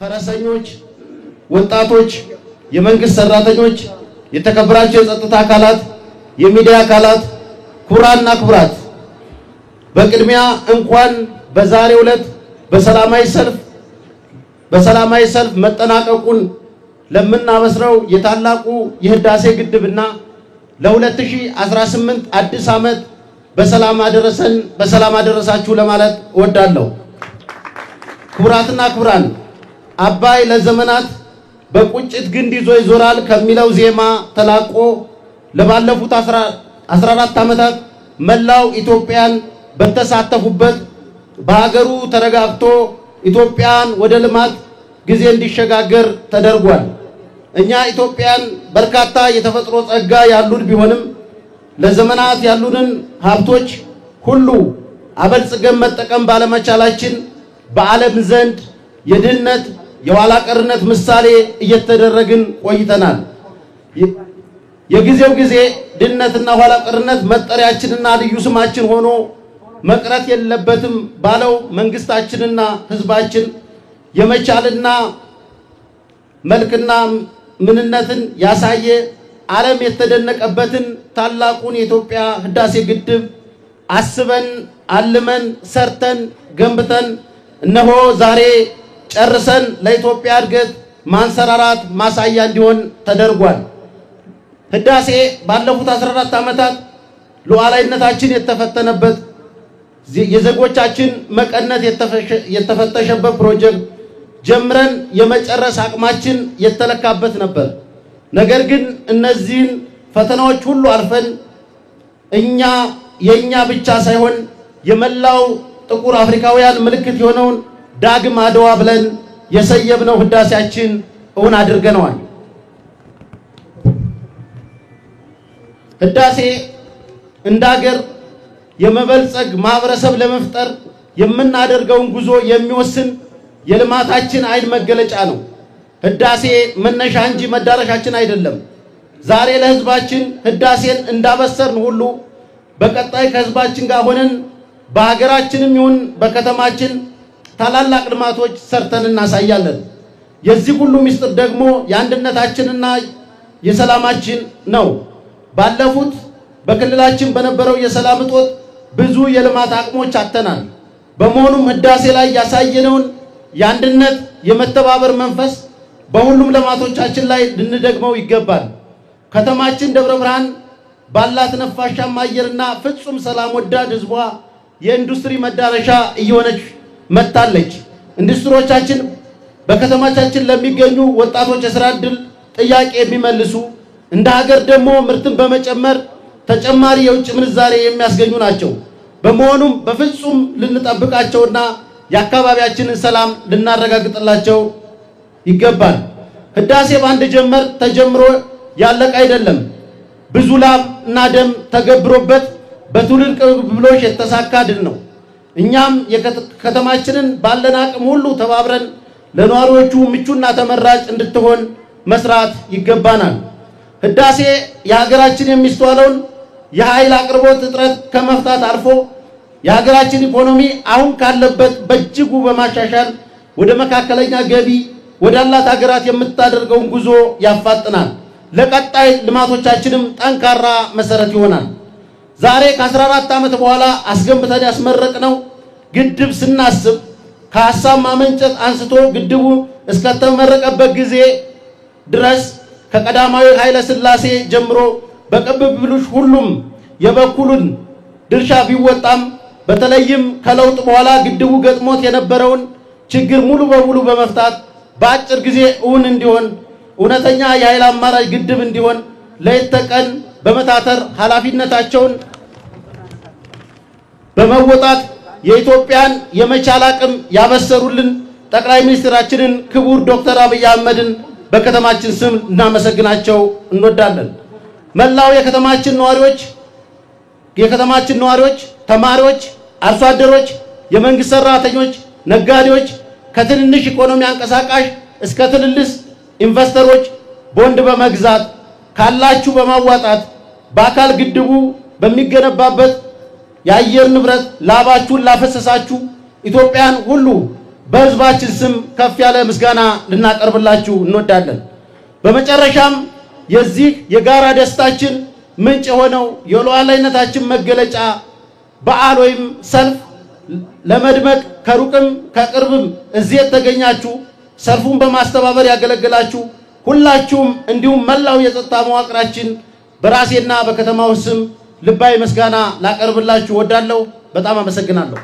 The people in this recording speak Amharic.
ፈረሰኞች፣ ወጣቶች፣ የመንግስት ሰራተኞች፣ የተከበራቸው የጸጥታ አካላት፣ የሚዲያ አካላት፣ ኩራና ኩራት በቅድሚያ እንኳን በዛሬው ዕለት በሰላማዊ ሰልፍ መጠናቀቁን ለምናበስረው የታላቁ የህዳሴ ግድብና ለ2018 አዲስ ዓመት በሰላም አደረሳችሁ ለማለት እወዳለሁ። ኩራትና ኩራን አባይ ለዘመናት በቁጭት ግንድ ይዞ ይዞራል ከሚለው ዜማ ተላቆ ለባለፉት 14 ዓመታት መላው ኢትዮጵያን በተሳተፉበት በሀገሩ ተረጋግቶ ኢትዮጵያን ወደ ልማት ጊዜ እንዲሸጋገር ተደርጓል። እኛ ኢትዮጵያን በርካታ የተፈጥሮ ጸጋ ያሉን ቢሆንም ለዘመናት ያሉንን ሀብቶች ሁሉ አበልጽገን መጠቀም ባለመቻላችን በዓለም ዘንድ የድህነት የኋላ ቀርነት ምሳሌ እየተደረግን ቆይተናል። የጊዜው ጊዜ ድህነትና ኋላ ቀርነት መጠሪያችንና ልዩ ስማችን ሆኖ መቅረት የለበትም ባለው መንግስታችንና ህዝባችን የመቻልና መልክና ምንነትን ያሳየ ዓለም የተደነቀበትን ታላቁን የኢትዮጵያ ህዳሴ ግድብ አስበን አልመን ሰርተን ገንብተን እነሆ ዛሬ ጨርሰን ለኢትዮጵያ እድገት ማንሰራራት ማሳያ እንዲሆን ተደርጓል። ህዳሴ ባለፉት 14 ዓመታት ሉዓላዊነታችን የተፈተነበት የዜጎቻችን መቀነት የተፈተሸበት ፕሮጀክት ጀምረን የመጨረስ አቅማችን የተለካበት ነበር። ነገር ግን እነዚህን ፈተናዎች ሁሉ አልፈን የኛ ብቻ ሳይሆን የመላው ጥቁር አፍሪካውያን ምልክት የሆነውን ዳግም አድዋ ብለን የሰየምነው ህዳሴያችን እውን አድርገነዋል። ህዳሴ እንዳገር የመበልጸግ ማህበረሰብ ለመፍጠር የምናደርገውን ጉዞ የሚወስን የልማታችን አይን መገለጫ ነው። ህዳሴ መነሻ እንጂ መዳረሻችን አይደለም። ዛሬ ለህዝባችን ህዳሴን እንዳበሰርን ሁሉ በቀጣይ ከህዝባችን ጋር ሆነን በሀገራችንም ይሁን በከተማችን ታላላቅ ልማቶች ሰርተን እናሳያለን። የዚህ ሁሉ ምስጢር ደግሞ የአንድነታችንና የሰላማችን ነው። ባለፉት በክልላችን በነበረው የሰላም እጦት ብዙ የልማት አቅሞች አጥተናል። በመሆኑም ህዳሴ ላይ ያሳየነውን የአንድነት የመተባበር መንፈስ በሁሉም ልማቶቻችን ላይ ልንደግመው ይገባል። ከተማችን ደብረ ብርሃን ባላት ነፋሻማ አየርና ፍጹም ሰላም ወዳድ ህዝቧ የኢንዱስትሪ መዳረሻ እየሆነች መጣለች። ኢንዱስትሪዎቻችን በከተማችን ለሚገኙ ወጣቶች የሥራ ዕድል ጥያቄ የሚመልሱ እንደ ሀገር ደግሞ ምርትን በመጨመር ተጨማሪ የውጭ ምንዛሬ የሚያስገኙ ናቸው። በመሆኑም በፍጹም ልንጠብቃቸውና የአካባቢያችንን ሰላም ልናረጋግጥላቸው ይገባል። ህዳሴ ባንድ ጀመር ተጀምሮ ያለቀ አይደለም። ብዙ ላብ እና ደም ተገብሮበት በትውልድ ቅብብሎሽ የተሳካ ድል ነው። እኛም የከተማችንን ባለን አቅም ሁሉ ተባብረን ለነዋሪዎቹ ምቹና ተመራጭ እንድትሆን መስራት ይገባናል። ህዳሴ የሀገራችን የሚስተዋለውን የኃይል አቅርቦት እጥረት ከመፍታት አልፎ የሀገራችን ኢኮኖሚ አሁን ካለበት በእጅጉ በማሻሻል ወደ መካከለኛ ገቢ ወዳላት ሀገራት የምታደርገውን ጉዞ ያፋጥናል። ለቀጣይ ልማቶቻችንም ጠንካራ መሰረት ይሆናል። ዛሬ ከ14 ዓመት በኋላ አስገንብተን ያስመረቅነው ግድብ ስናስብ ከሐሳብ ማመንጨት አንስቶ ግድቡ እስከተመረቀበት ጊዜ ድረስ ከቀዳማዊ ኃይለ ሥላሴ ጀምሮ በቅብብሎሽ ሁሉም የበኩሉን ድርሻ ቢወጣም በተለይም ከለውጥ በኋላ ግድቡ ገጥሞት የነበረውን ችግር ሙሉ በሙሉ በመፍታት በአጭር ጊዜ እውን እንዲሆን እውነተኛ የኃይል አማራጭ ግድብ እንዲሆን ለየት ተቀን በመታተር ኃላፊነታቸውን በመወጣት የኢትዮጵያን የመቻል አቅም ያበሰሩልን ጠቅላይ ሚኒስትራችንን ክቡር ዶክተር አብይ አህመድን በከተማችን ስም እናመሰግናቸው እንወዳለን። መላው የከተማችን ነዋሪዎች፣ ተማሪዎች፣ አርሶ አደሮች፣ የመንግስት ሰራተኞች፣ ነጋዴዎች ከትንንሽ ኢኮኖሚ አንቀሳቃሽ እስከ ትልልቅ ኢንቨስተሮች ቦንድ በመግዛት ካላችሁ በማዋጣት በአካል ግድቡ በሚገነባበት የአየር ንብረት ላባችሁን ላፈሰሳችሁ ኢትዮጵያን ሁሉ በህዝባችን ስም ከፍ ያለ ምስጋና ልናቀርብላችሁ እንወዳለን። በመጨረሻም የዚህ የጋራ ደስታችን ምንጭ የሆነው የሉዓላዊነታችን መገለጫ በዓል ወይም ሰልፍ ለመድመቅ ከሩቅም ከቅርብም እዚህ የተገኛችሁ ሰልፉን በማስተባበር ያገለገላችሁ ሁላችሁም እንዲሁም መላው የጸጥታ መዋቅራችን በራሴና በከተማው ስም ልባዊ ምስጋና ላቀርብላችሁ ወዳለሁ። በጣም አመሰግናለሁ።